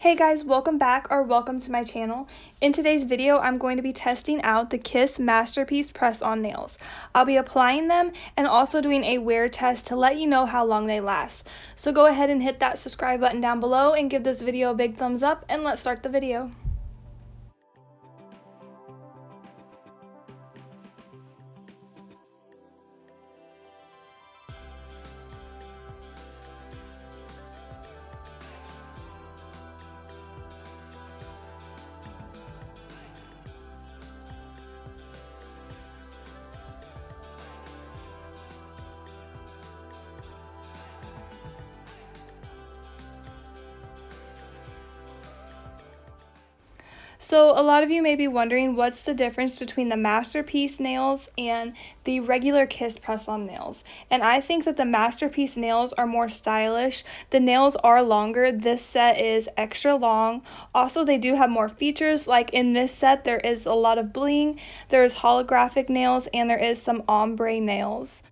Hey guys, welcome back or welcome to my channel. In today's video, I'm going to be testing out the Kiss Masterpiece Press-On Nails. I'll be applying them and also doing a wear test to let you know how long they last. So go ahead and hit that subscribe button down below and give this video a big thumbs up, and let's start the video. So a lot of you may be wondering what's the difference between the Masterpiece nails and the regular Kiss press-on nails. And I think that the Masterpiece nails are more stylish. The nails are longer. This set is extra long. Also, they do have more features. Like in this set, there is a lot of bling, there is holographic nails, and there is some ombre nails.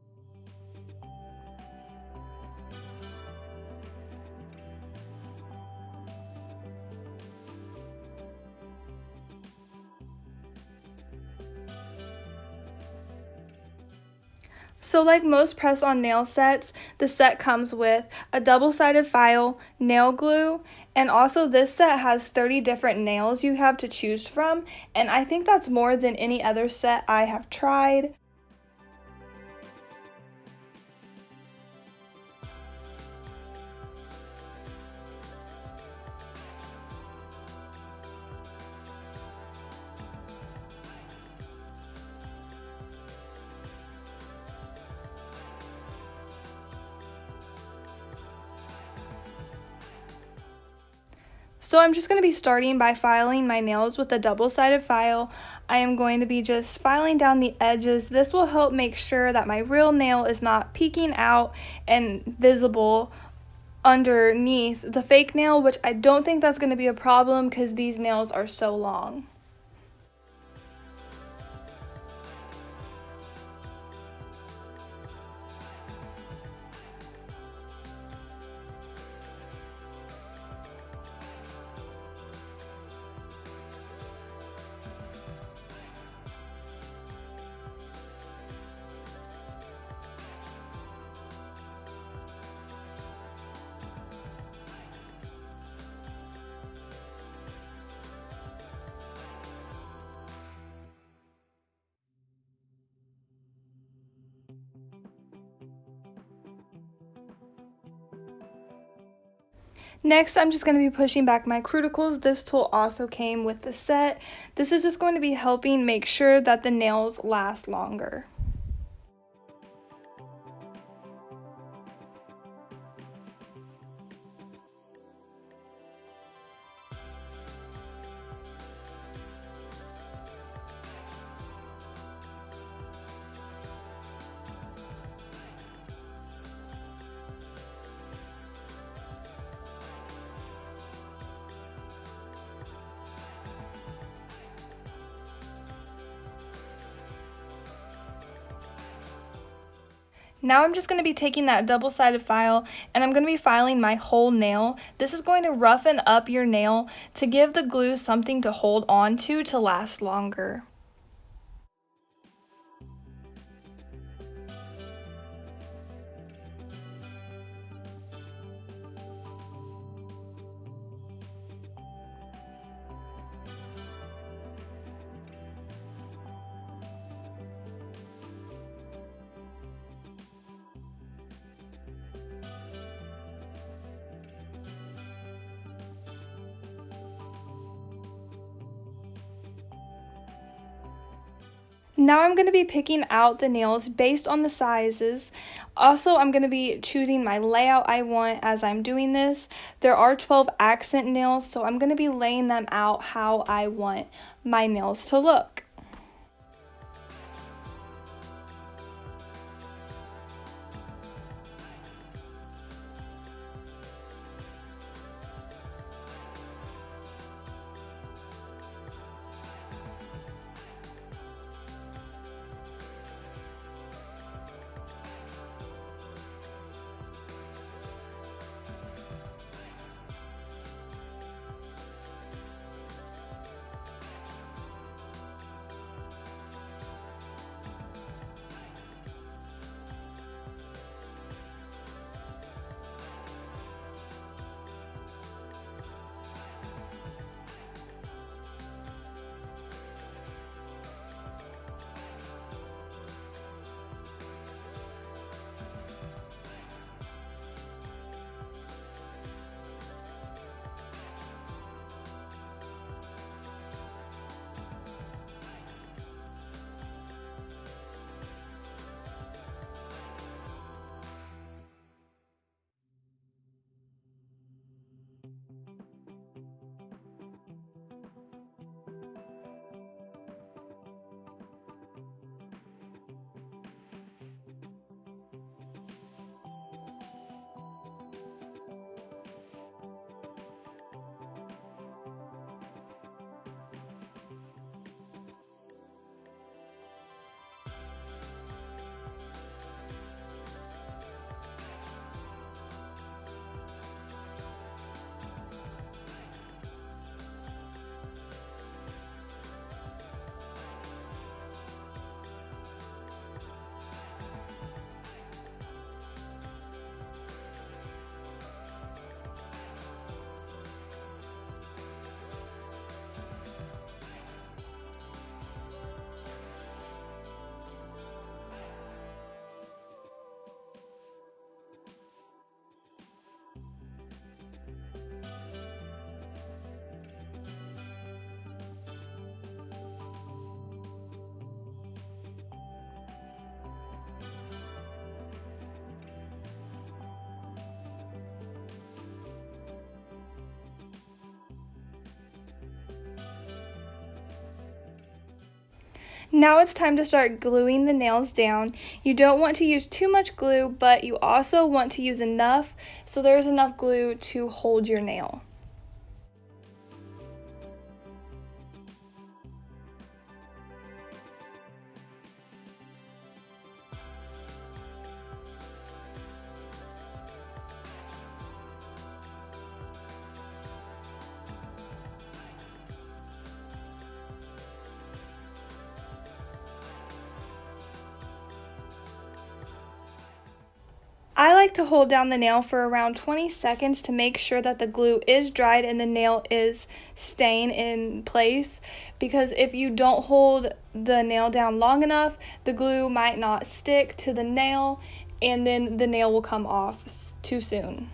So like most press-on nail sets, the set comes with a double-sided file, nail glue, and also this set has 30 different nails you have to choose from, and I think that's more than any other set I have tried. So I'm just going to be starting by filing my nails with a double-sided file. I am going to be just filing down the edges. This will help make sure that my real nail is not peeking out and visible underneath the fake nail, which I don't think that's going to be a problem because these nails are so long. Next, I'm just going to be pushing back my cuticles. This tool also came with the set. This is just going to be helping make sure that the nails last longer. Now I'm just going to be taking that double-sided file and I'm going to be filing my whole nail. This is going to roughen up your nail to give the glue something to hold on to last longer. Now I'm going to be picking out the nails based on the sizes. Also, I'm going to be choosing my layout I want as I'm doing this. There are 12 accent nails, so I'm going to be laying them out how I want my nails to look. Now it's time to start gluing the nails down. You don't want to use too much glue, but you also want to use enough so there's enough glue to hold your nail. I like to hold down the nail for around 20 seconds to make sure that the glue is dried and the nail is staying in place, because if you don't hold the nail down long enough, the glue might not stick to the nail and then the nail will come off too soon.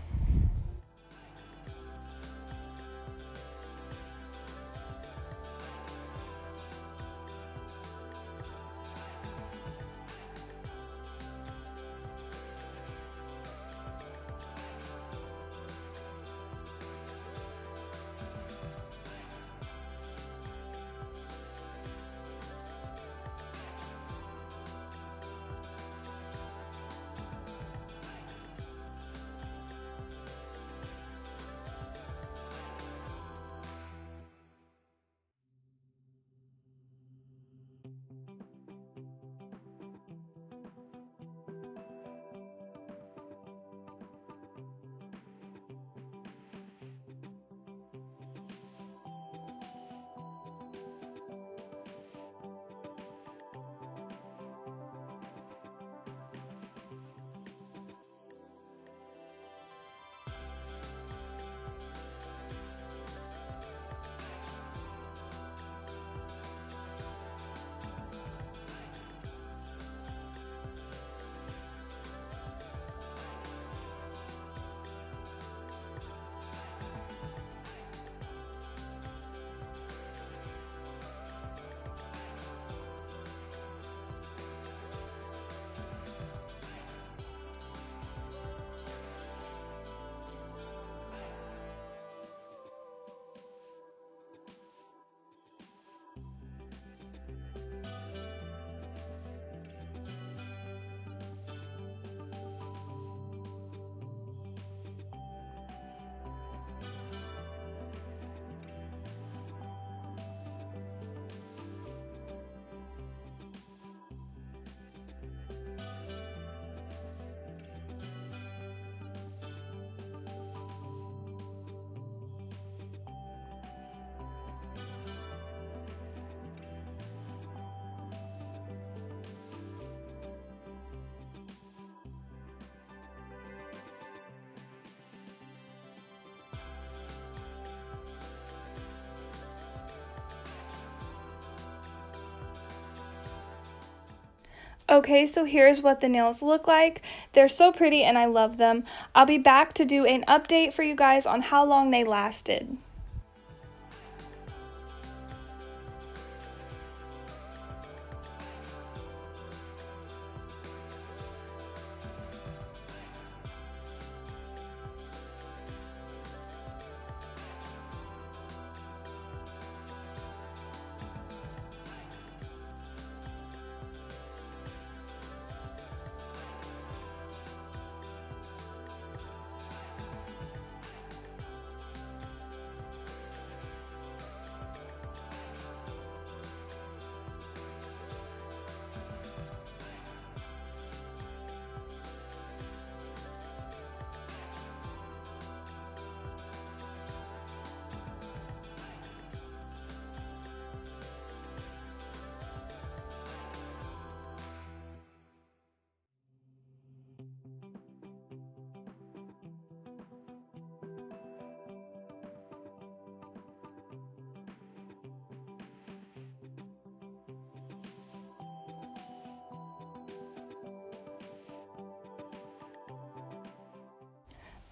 Okay, so here's what the nails look like. They're so pretty and I love them. I'll be back to do an update for you guys on how long they lasted.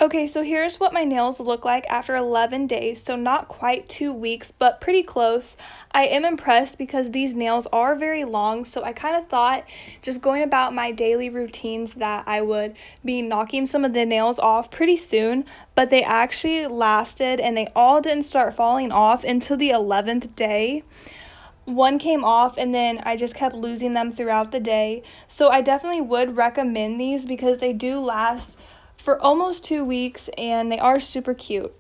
Okay, so here's what my nails look like after 11 days, so not quite 2 weeks, but pretty close. I am impressed because these nails are very long, so I kind of thought just going about my daily routines that I would be knocking some of the nails off pretty soon, but they actually lasted and they all didn't start falling off until the 11th day. one came off and then I just kept losing them throughout the day. So I definitely would recommend these because they do last for almost 2 weeks and they are super cute.